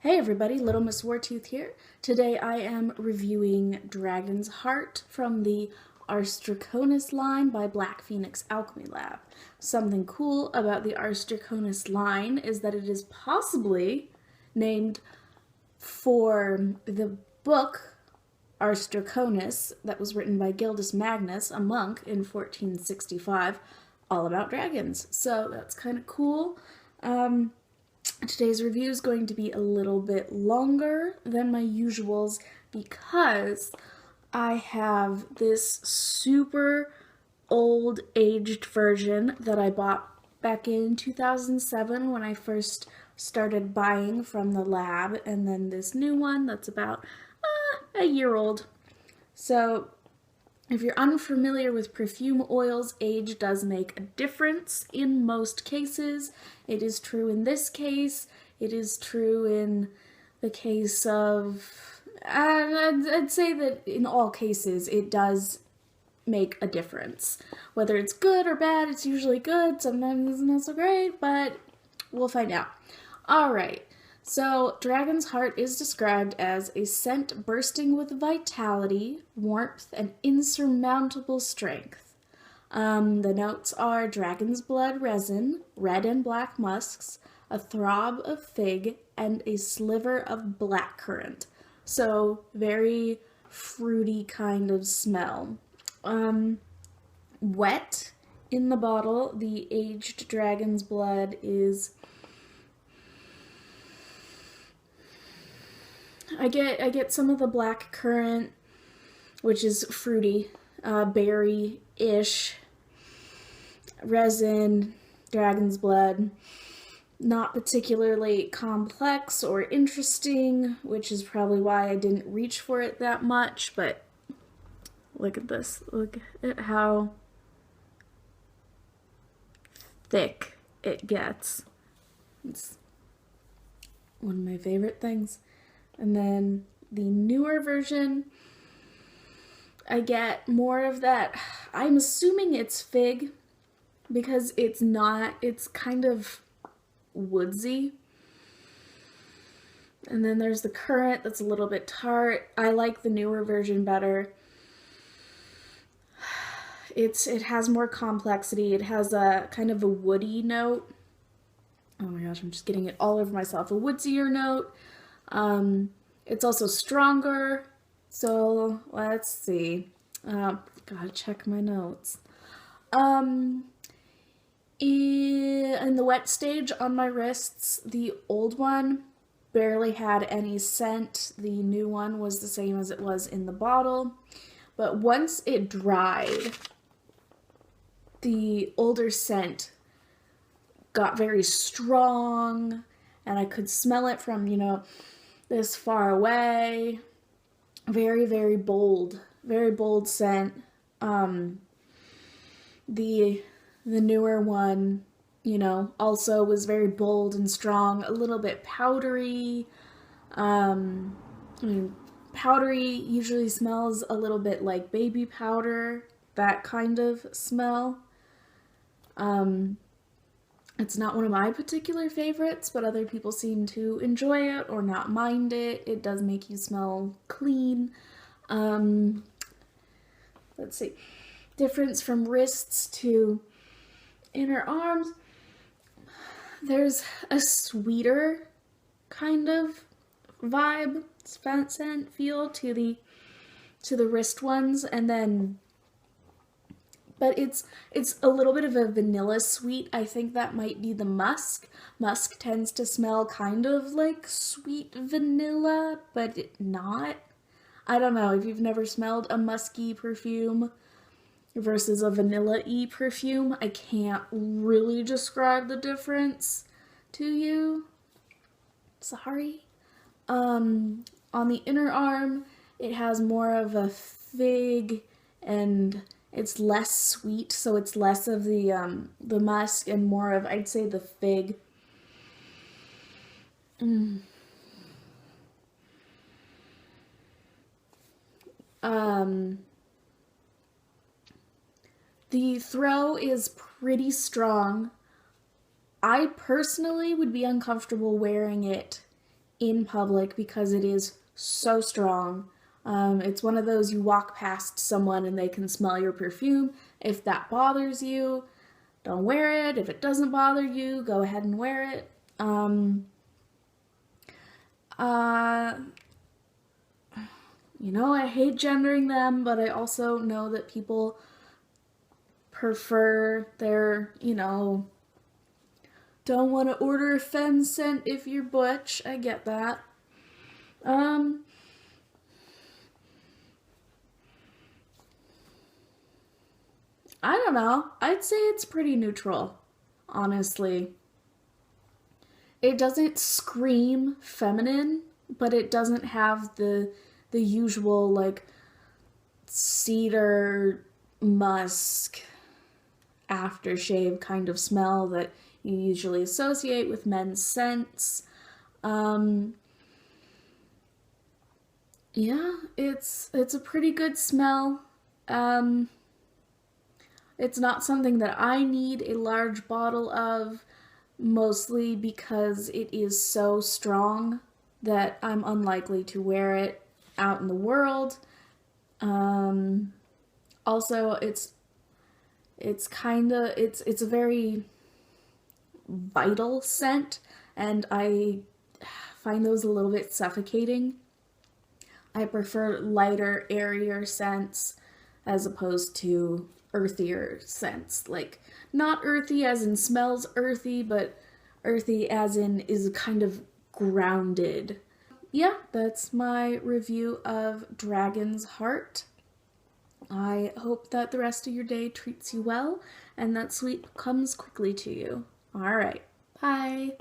Hey everybody, Little Miss Wartooth here. Today I am reviewing Dragon's Heart from the Ars Draconis line by Black Phoenix Alchemy Lab. Something cool about the Ars Draconis line is that it is possibly named for the book Ars Draconis that was written by Gildas Magnus, a monk, in 1465, all about dragons. So that's kind of cool. Today's review is going to be a little bit longer than my usuals because I have this super old aged version that I bought back in 2007 when I first started buying from the lab, and then this new one that's about a year old. So if you're unfamiliar with perfume oils, age does make a difference in most cases. It is true in this case. It is true in the case of, I'd say that in all cases it does make a difference. Whether it's good or bad, it's usually good. Sometimes it's not so great, but we'll find out. Alright. So, Dragon's Heart is described as a scent bursting with vitality, warmth, and insurmountable strength. The notes are dragon's blood resin, red and black musks, a throb of fig, and a sliver of blackcurrant. So, very fruity kind of smell. Wet in the bottle, the aged dragon's blood is... I get some of the black currant, which is fruity, berry-ish, resin, dragon's blood. Not particularly complex or interesting, which is probably why I didn't reach for it that much, but look at this. Look at how thick it gets. It's one of my favorite things. And then the newer version, I get more of that. I'm assuming it's fig because it's not, it's kind of woodsy. And then there's the currant that's a little bit tart. I like the newer version better. It has more complexity. It has a kind of a woody note. Oh my gosh, I'm just getting it all over myself. A woodsier note. It's also stronger, so let's see. Gotta check my notes. In the wet stage on my wrists, the old one barely had any scent. The new one was the same as it was in the bottle, but once it dried, the older scent got very strong, and I could smell it from, this far away. Very, very bold scent. The newer one, also was very bold and strong, a little bit powdery. Powdery usually smells a little bit like baby powder, that kind of smell. It's not one of my particular favorites, but other people seem to enjoy it or not mind it. It does make you smell clean. Let's see. Difference from wrists to inner arms. There's a sweeter kind of vibe, scent, feel to the wrist ones, and then but it's a little bit of a vanilla sweet. I think that might be the musk. Musk tends to smell kind of like sweet vanilla, but not. I don't know, if you've never smelled a musky perfume versus a vanilla-y perfume, I can't really describe the difference to you. Sorry. On the inner arm, it has more of a fig, and it's less sweet, so it's less of the musk and more of, I'd say, the fig. The throw is pretty strong. I personally would be uncomfortable wearing it in public because it is so strong. It's one of those you walk past someone and they can smell your perfume. If that bothers you, don't wear it. If it doesn't bother you, go ahead and wear it. You know, I hate gendering them, but I also know that people prefer their, you know, don't want to order a femme scent if you're butch. I get that. I don't know. I'd say it's pretty neutral, honestly. It doesn't scream feminine, but it doesn't have the usual like cedar musk aftershave kind of smell that you usually associate with men's scents. Yeah, it's a pretty good smell. It's not something that I need a large bottle of, mostly because it is so strong that I'm unlikely to wear it out in the world. Also, it's a very vital scent, and I find those a little bit suffocating. I prefer lighter, airier scents as opposed to earthier scents. Like, not earthy as in smells earthy, but earthy as in is kind of grounded. Yeah, that's my review of Dragon's Heart. I hope that the rest of your day treats you well and that sleep comes quickly to you. All right, bye.